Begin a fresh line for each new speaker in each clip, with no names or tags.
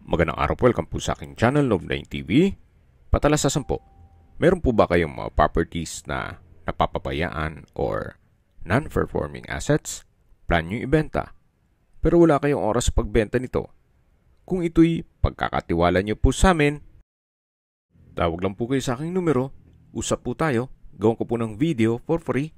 Magandang araw po, welcome po sa aking channel, Love9 TV. Patalasasan po, meron po ba kayong mga properties na napapabayaan or non-performing assets? Plan nyo ibenta, pero wala kayong oras sa pagbenta nito. Kung ito'y pagkakatiwala nyo po sa amin, tawag lang po kayo sa aking numero, usap po tayo, gawin ko po ng video for free.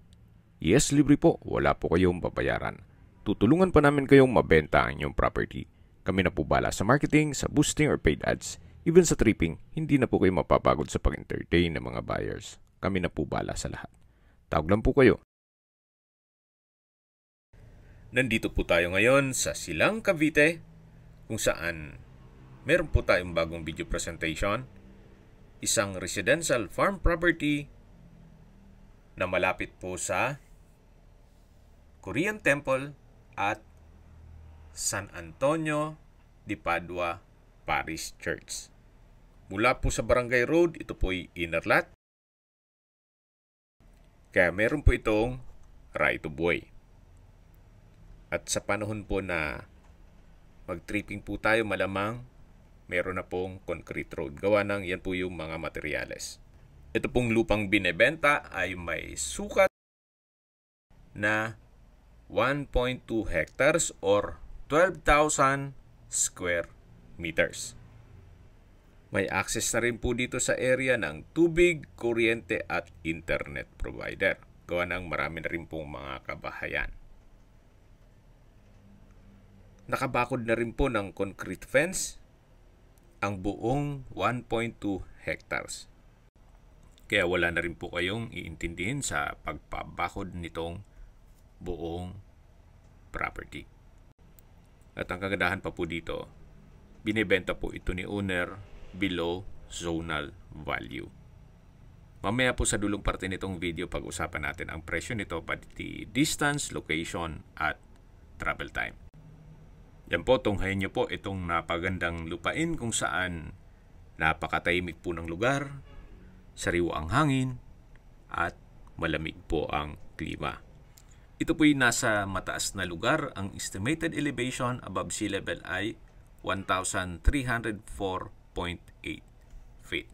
Yes, libre po, wala po kayong babayaran. Tutulungan pa namin kayong mabenta ang inyong property. Kami na po bala sa marketing, sa boosting or paid ads. Even sa tripping, hindi na po kayo mapapagod sa pag-entertain ng mga buyers. Kami na po bala sa lahat. Tawag lang po kayo. Nandito po tayo ngayon sa Silang, Cavite, kung saan meron po tayong bagong video presentation. Isang residential farm property na malapit po sa Korean Temple at San Antonio de Padua Parish Church. Mula po sa Barangay Road, ito po ay inner lot. Kaya meron po itong right of way. At sa panahon po na mag-tripping po tayo, malamang meron na pong concrete road. Gawa ng yan po yung mga materyales. Ito pong lupang binebenta ay may sukat na 1.2 hectares or 12,000 square meters. May access na rin po dito sa area ng tubig, kuryente at internet provider. Gawa ng marami na rin pong mga kabahayan. Nakabakod na rin po ng concrete fence ang buong 1.2 hectares. Kaya wala na rin po kayong iintindihin sa pagpabakod nitong buong property. At ang kagandahan pa po dito, binibenta po ito ni owner below zonal value. Mamaya po sa dulong parte nitong video, pag-usapan natin ang presyo nito, pati distance, location, at travel time. Yan po, tunghayin nyo po itong napagandang lupain kung saan napakatahimik po ng lugar, sariwa ang hangin, at malamig po ang klima. Ito po'y nasa mataas na lugar. Ang estimated elevation above sea level ay 1,304.8 feet.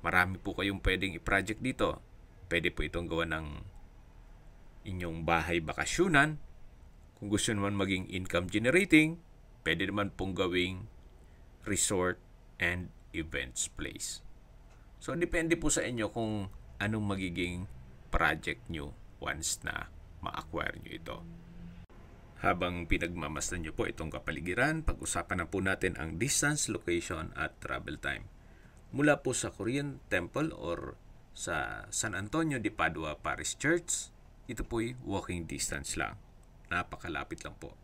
Marami po kayong pwedeng i-project dito. Pwede po itong gawa ng inyong bahay bakasyunan. Kung gusto naman maging income generating, pwede naman pong gawing resort and events place. So, depende po sa inyo kung anong magiging project nyo once na ma-acquire nyo ito. Habang pinagmamasdan nyo po itong kapaligiran, pag-usapan na po natin ang distance, location at travel time. Mula po sa Korean Temple or sa San Antonio de Padua Parish Church, ito po'y walking distance lang. Napakalapit lang po.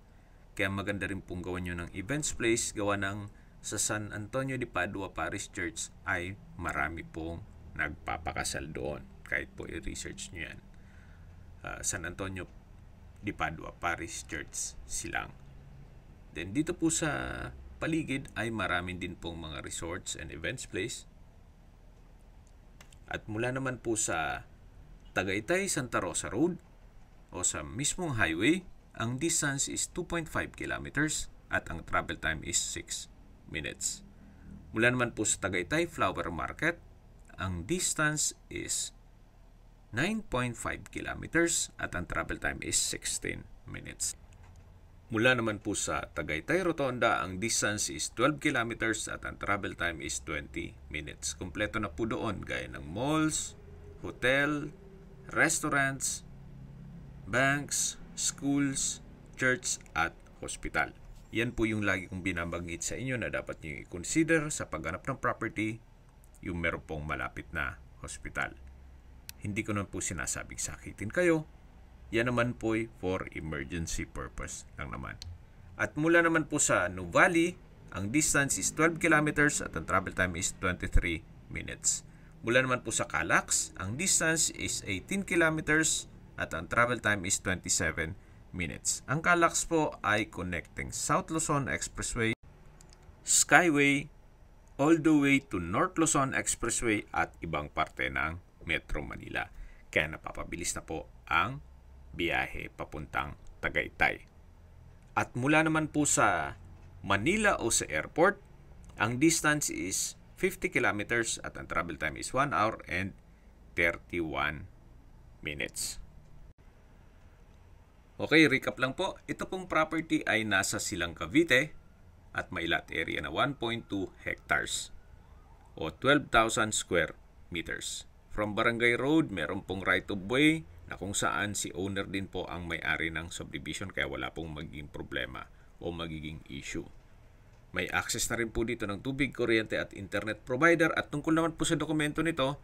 Kaya maganda rin pong gawa nyo ng events place, gawa ng sa San Antonio de Padua Parish Church ay marami pong nagpapakasal doon. Kahit po i-research nyo yan. San Antonio de Padua Parish Church, Silang. Then dito po sa paligid ay maraming din pong mga resorts and events place. At mula naman po sa Tagaytay Santa Rosa Road o sa mismong highway, ang distance is 2.5 kilometers at ang travel time is 6 minutes. Mula naman po sa Tagaytay Flower Market, ang distance is 9.5 kilometers at ang travel time is 16 minutes. Mula naman po sa Tagaytay Rotonda, ang distance is 12 kilometers at ang travel time is 20 minutes. Kompleto na po doon gaya ng malls, hotel, restaurants, banks, schools, church at hospital. Yan po yung lagi kong binabanggit sa inyo na dapat nyo i-consider sa paghanap ng property, yung meron pong malapit na hospital. Hindi ko naman po sinasabing sakitin kayo. Yan naman po for emergency purpose lang naman. At mula naman po sa Nuvali, ang distance is 12 kilometers at ang travel time is 23 minutes. Mula naman po sa Calax, ang distance is 18 kilometers at ang travel time is 27 minutes. Ang Calax po ay connecting South Luzon Expressway, Skyway, all the way to North Luzon Expressway at ibang parte ng Metro Manila. Kaya napapabilis na po ang biyahe papuntang Tagaytay. At mula naman po sa Manila o sa airport, ang distance is 50 kilometers at ang travel time is 1 hour and 31 minutes. Okay, recap lang po. Ito pong property ay nasa Silang Cavite at may lot area na 1.2 hectares o 12,000 square meters. From Barangay Road, meron pong right of way na kung saan si owner din po ang may-ari ng subdivision kaya wala pong magiging problema o magiging issue. May access na rin po dito ng tubig, kuryente at internet provider at tungkol naman po sa dokumento nito,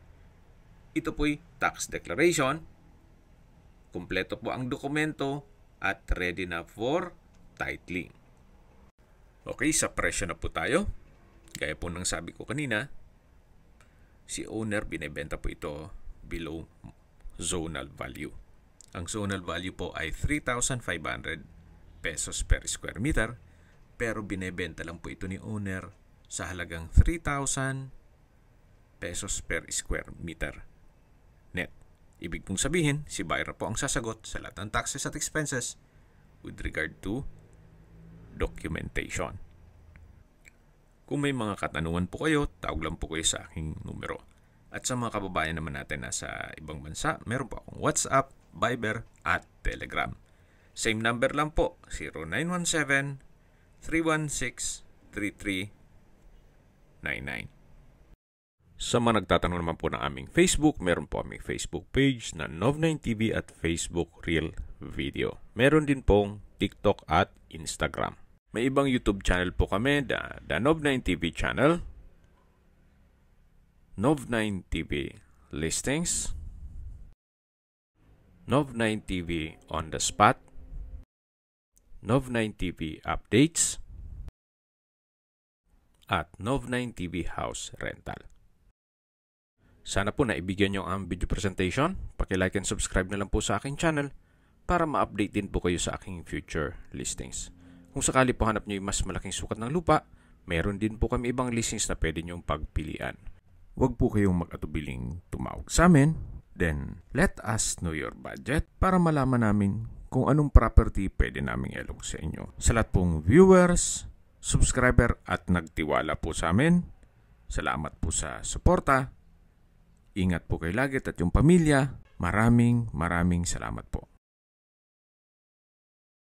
ito po'y tax declaration, kumpleto po ang dokumento at ready na for titling. Okay, sa presyo na po tayo. Gaya po ng sabi ko kanina, si owner binebenta po ito below zonal value. Ang zonal value po ay 3,500 pesos per square meter, pero binebenta lang po ito ni owner sa halagang 3,000 pesos per square meter net. Ibig pong sabihin, si buyer po ang sasagot sa lahat ng taxes at expenses with regard to documentation. Kung may mga katanungan po kayo, tawag lang po kayo sa aking numero. At sa mga kababayan naman natin na sa ibang bansa, meron po akong WhatsApp, Viber, at Telegram. Same number lang po, 0917-316-3399. Sa mga nagtatanong naman po ng aming Facebook, meron po aming Facebook page na Nov9TV at Facebook Real Video. Meron din pong TikTok at Instagram. May ibang YouTube channel po kami, the Nov9TV channel, Nov9TV Listings, Nov9TV On The Spot, Nov9TV Updates, at Nov9TV House Rental. Sana po naibigyan nyo ang video presentation. Paki-like and subscribe na lang po sa aking channel para ma-update din po kayo sa aking future listings. Kung sakali po hanap nyo yung mas malaking sukat ng lupa, meron din po kami ibang listings na pwede nyong pagpilian. Huwag po kayong mag-atubiling tumawag sa amin. Then, let us know your budget para malaman namin kung anong property pwede naming ilog sa inyo. Sa lahat pong viewers, subscriber at nagtiwala po sa amin, salamat po sa suporta. Ingat po kayo lagi at yung pamilya. Maraming salamat po.